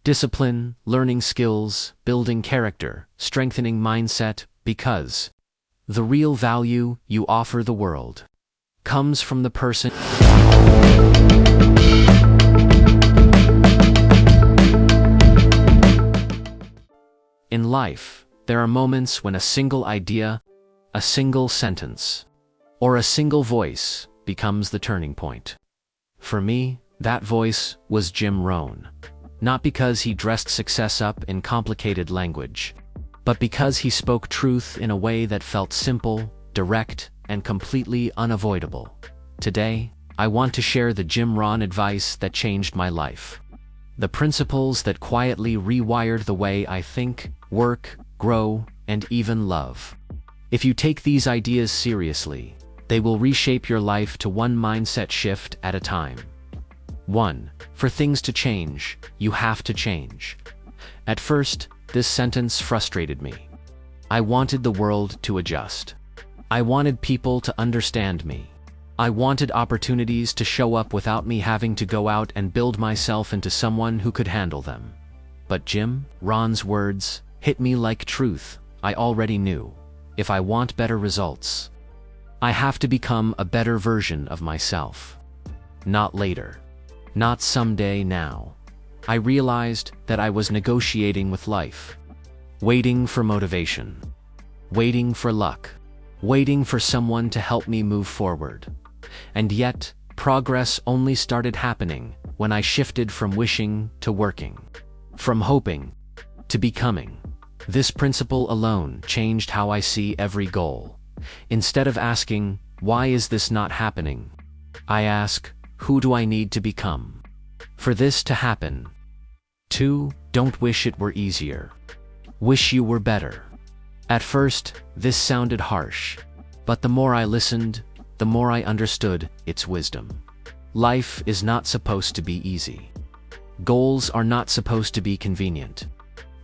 Discipline, learning skills, building character, strengthening mindset, because the real value you offer the world comes from the person. In life, there are moments when a single idea, a single sentence, or a single voice becomes the turning point. For me, that voice was Jim Rohn. Not because he dressed success up in complicated language, but because he spoke truth in a way that felt simple, direct, and completely unavoidable. Today, I want to share the Jim Rohn advice that changed my life. The principles that quietly rewired the way I think, work, grow, and even love. If you take these ideas seriously, they will reshape your life to one mindset shift at a time. 1. For things to change, you have to change. At first, this sentence frustrated me. I wanted the world to adjust. I wanted people to understand me. I wanted opportunities to show up without me having to go out and build myself into someone who could handle them. But Jim Rohn's words hit me like truth I already knew. If I want better results, I have to become a better version of myself. Not later. Not someday, now. I realized that I was negotiating with life. Waiting for motivation. Waiting for luck. Waiting for someone to help me move forward. And yet, progress only started happening when I shifted from wishing to working. From hoping to becoming. This principle alone changed how I see every goal. Instead of asking, why is this not happening? I ask, who do I need to become for this to happen? 2. Don't wish it were easier. Wish you were better. At first, this sounded harsh, but the more I listened, the more I understood its wisdom. Life is not supposed to be easy. Goals are not supposed to be convenient.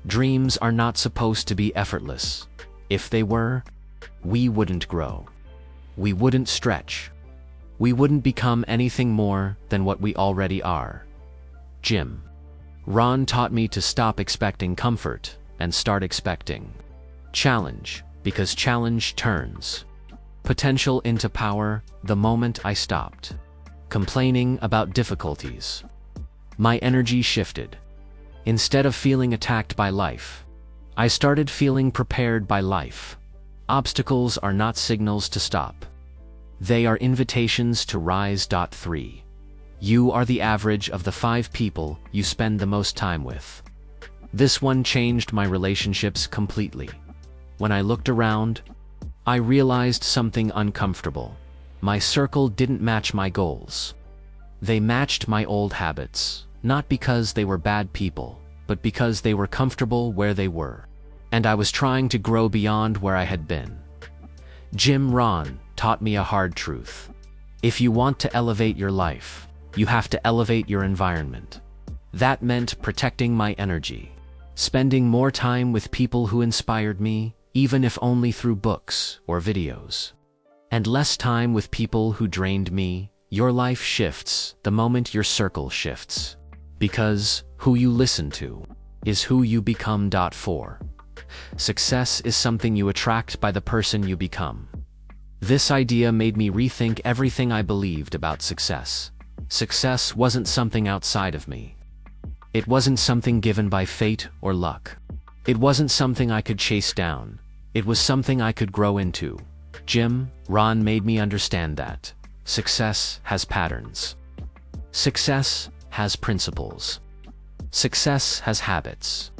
Dreams are not supposed to be effortless. If they were, we wouldn't grow. We wouldn't stretch. We wouldn't become anything more than what we already are. Jim Rohn taught me to stop expecting comfort and start expecting challenge, because challenge turns potential into power the moment I stopped complaining about difficulties. My energy shifted. Instead of feeling attacked by life, I started feeling prepared by life. Obstacles are not signals to stop. They are invitations to rise. 3. You are the average of the 5 people you spend the most time with. This one changed my relationships completely. When I looked around, I realized something uncomfortable. My circle didn't match my goals. They matched my old habits, not because they were bad people, but because they were comfortable where they were. And I was trying to grow beyond where I had been. Jim Rohn taught me a hard truth. If you want to elevate your life, you have to elevate your environment. That meant protecting my energy, spending more time with people who inspired me, even if only through books or videos, and less time with people who drained me. Your life shifts the moment your circle shifts, because who you listen to is who you become. 4. Success is something you attract by the person you become. This idea made me rethink everything I believed about success. Success wasn't something outside of me. It wasn't something given by fate or luck. It wasn't something I could chase down. It was something I could grow into. Jim Rohn made me understand that success has patterns. Success has principles. Success has habits.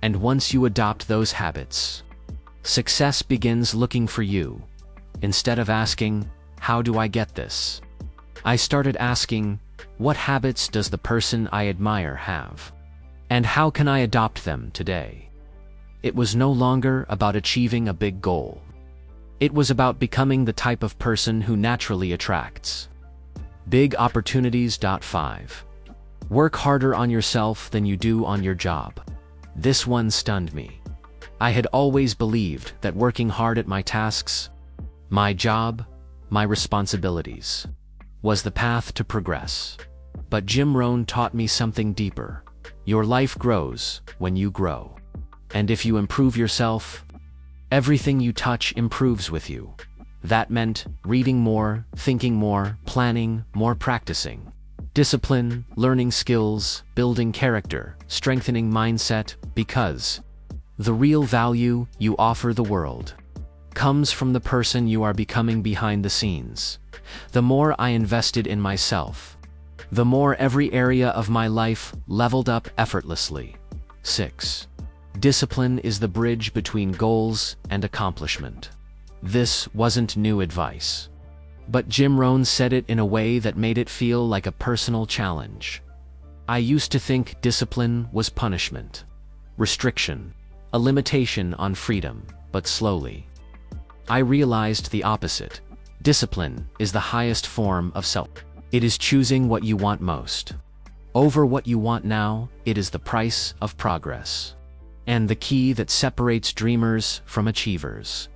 And once you adopt those habits, success begins looking for you. Instead of asking, how do I get this? I started asking, what habits does the person I admire have? And how can I adopt them today? It was no longer about achieving a big goal. It was about becoming the type of person who naturally attracts big opportunities. 5. Work harder on yourself than you do on your job. This one stunned me. I had always believed that working hard at my tasks, my job, my responsibilities, was the path to progress. But Jim Rohn taught me something deeper. Your life grows when you grow. And if you improve yourself, everything you touch improves with you. That meant reading more, thinking more, planning, more practicing. Discipline, learning skills, building character, strengthening mindset, because the real value you offer the world comes from the person you are becoming behind the scenes. The more I invested in myself, the more every area of my life leveled up effortlessly. 6. Discipline is the bridge between goals and accomplishment. This wasn't new advice, but Jim Rohn said it in a way that made it feel like a personal challenge. I used to think discipline was punishment, restriction, a limitation on freedom, but slowly I realized the opposite. Discipline is the highest form of self. It is choosing what you want most over what you want now. It is the price of progress, and the key that separates dreamers from achievers.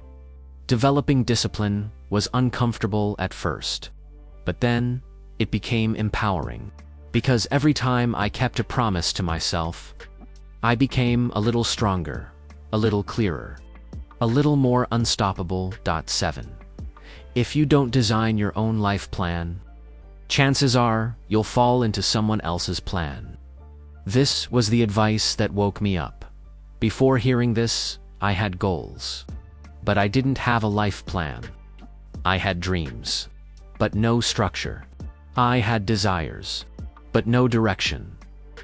Developing discipline was uncomfortable at first, but then it became empowering, because every time I kept a promise to myself, I became a little stronger, a little clearer, a little more unstoppable. 7. If you don't design your own life plan, chances are you'll fall into someone else's plan. This was the advice that woke me up. Before hearing this, I had goals, but I didn't have a life plan. I had dreams, but no structure. I had desires, but no direction.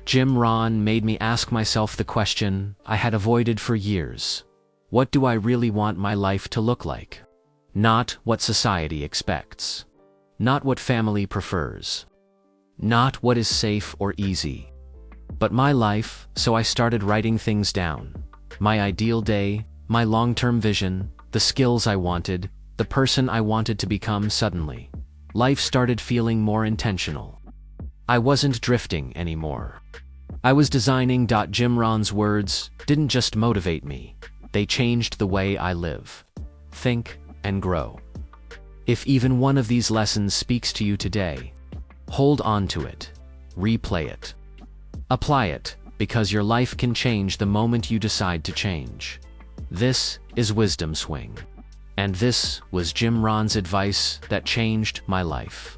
Jim Rohn made me ask myself the question I had avoided for years. What do I really want my life to look like? Not what society expects. Not what family prefers. Not what is safe or easy. But my life. So I started writing things down. My ideal day, my long-term vision, the skills I wanted, the person I wanted to become. Suddenly, life started feeling more intentional. I wasn't drifting anymore. I was designing. Jim Rohn's words didn't just motivate me. They changed the way I live, think, and grow. If even one of these lessons speaks to you today, hold on to it, replay it, apply it, because your life can change the moment you decide to change. This is Wisdom Swing, and this was Jim Rohn's advice that changed my life.